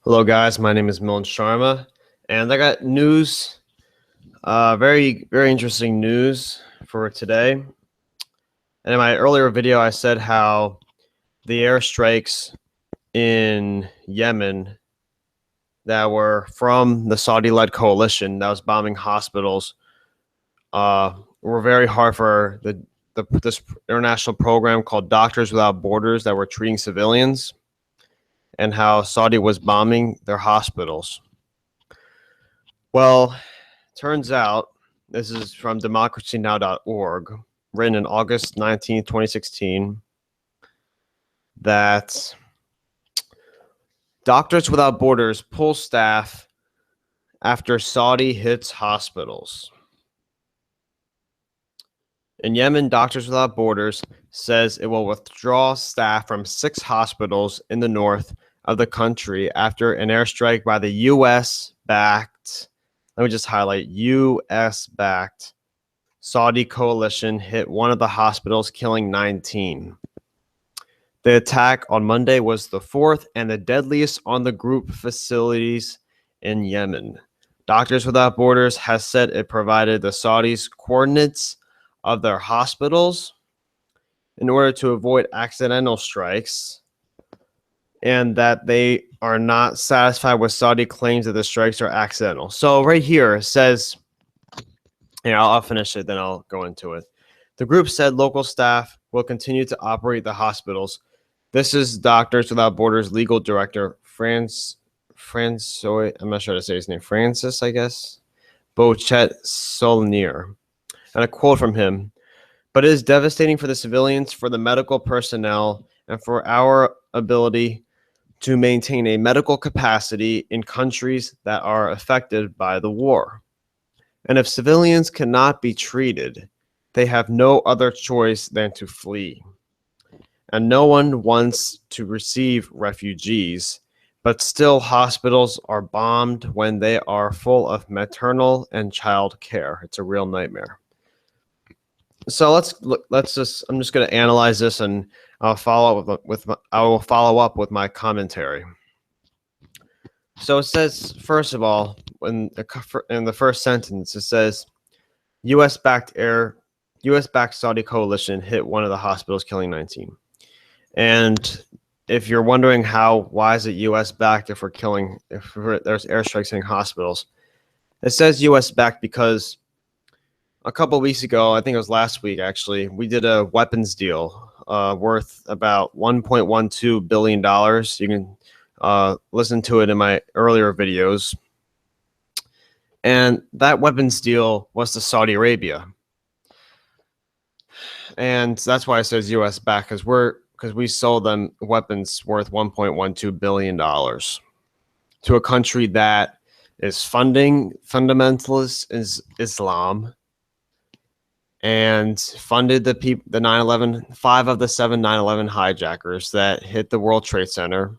Hello, guys. My name is Milan Sharma, and I got news. Very interesting news for today. And in my earlier video, I said how the airstrikes in Yemen that were from the Saudi-led coalition that was bombing hospitals were very hard for this international program called Doctors Without Borders that were treating civilians, and how Saudi was bombing their hospitals. Well, turns out, this is from democracynow.org, written in August 19th, 2016, that Doctors Without Borders pull staff after Saudi hits hospitals. In Yemen, Doctors Without Borders says it will withdraw staff from 6 hospitals in the north of the country after an airstrike by the U.S.-backed, let me just highlight, U.S.-backed Saudi coalition hit one of the hospitals, killing 19. The attack on Monday was the 4th and the deadliest on the group facilities in Yemen. Doctors Without Borders has said it provided the Saudis coordinates of their hospitals in order to avoid accidental strikes, and that they are not satisfied with Saudi claims that the strikes are accidental. So right here it says, I'll finish it, then I'll go into it. The group said local staff will continue to operate the hospitals. This is Doctors Without Borders legal director, I'm not sure how to say his name, Francis, I guess, Bochet-Solnier. And a quote from him: "But it is devastating for the civilians, for the medical personnel, and for our ability to maintain a medical capacity in countries that are affected by the war. And if civilians cannot be treated, they have no other choice than to flee. And no one wants to receive refugees, but still hospitals are bombed when they are full of maternal and child care. It's a real nightmare." So I'm just going to analyze this, and I'll follow up with my commentary. So it says, first of all, in the first sentence, it says U.S.-backed Saudi coalition hit one of the hospitals, killing 19. And if you're wondering why is it U.S.-backed if there's airstrikes hitting hospitals, it says U.S.-backed because a couple of weeks ago, I think it was last week actually, we did a weapons deal worth about $1.12 billion. You can listen to it in my earlier videos. And that weapons deal was to Saudi Arabia. And that's why it says U.S. back, because we sold them weapons worth $1.12 billion to a country that is funding fundamentalist Islam and funded the 9/11, 5 of the 7 9/11 hijackers that hit the World Trade Center.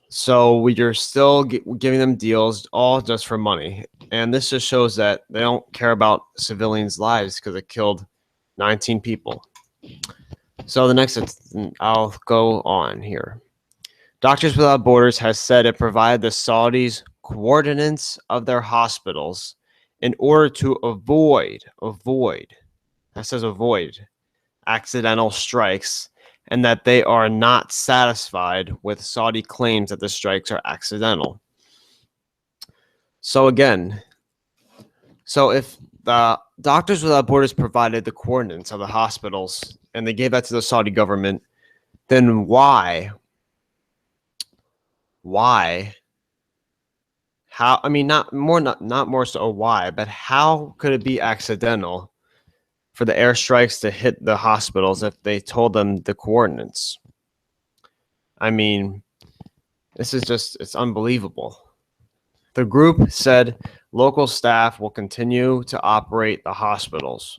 So we are still giving them deals, all just for money. And this just shows that they don't care about civilians' lives because it killed 19 people. So the next, I'll go on here. Doctors Without Borders has said it provided the Saudis coordinates of their hospitals in order to avoid accidental strikes, and that they are not satisfied with Saudi claims that the strikes are accidental. So again, if the Doctors Without Borders provided the coordinates of the hospitals and they gave that to the Saudi government, then why? How? I mean, not more so why, but how could it be accidental for the airstrikes to hit the hospitals if they told them the coordinates? I mean, this is it's unbelievable. The group said local staff will continue to operate the hospitals.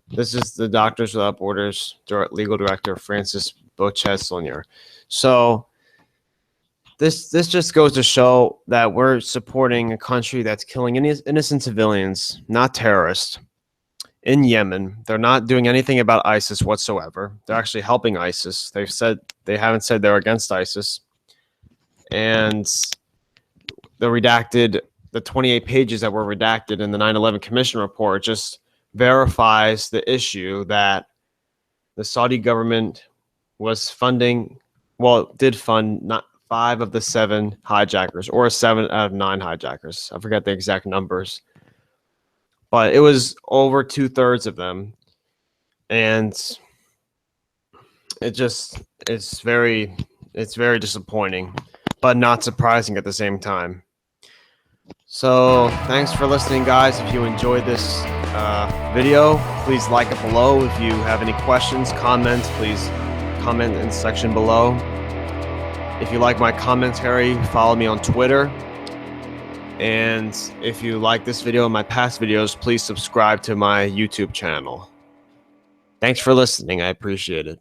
This is the Doctors Without Borders legal director, Francis Bochet-Solnier. So this just goes to show that we're supporting a country that's killing innocent civilians, not terrorists, in Yemen. They're not doing anything about ISIS whatsoever. They're actually helping ISIS. They haven't said they're against ISIS. and the 28 pages that were redacted in the 9/11 Commission report just verifies the issue that the Saudi government was did fund not 5 of the 7 hijackers, or 7 out of 9 hijackers. I forget the exact numbers, but it was over 2/3 of them. And it's very disappointing, but not surprising at the same time. So thanks for listening, guys. If you enjoyed this video, please like it below. If you have any questions, comments, please comment in the section below. If you like my commentary, follow me on Twitter. And if you like this video and my past videos, please subscribe to my YouTube channel. Thanks for listening. I appreciate it.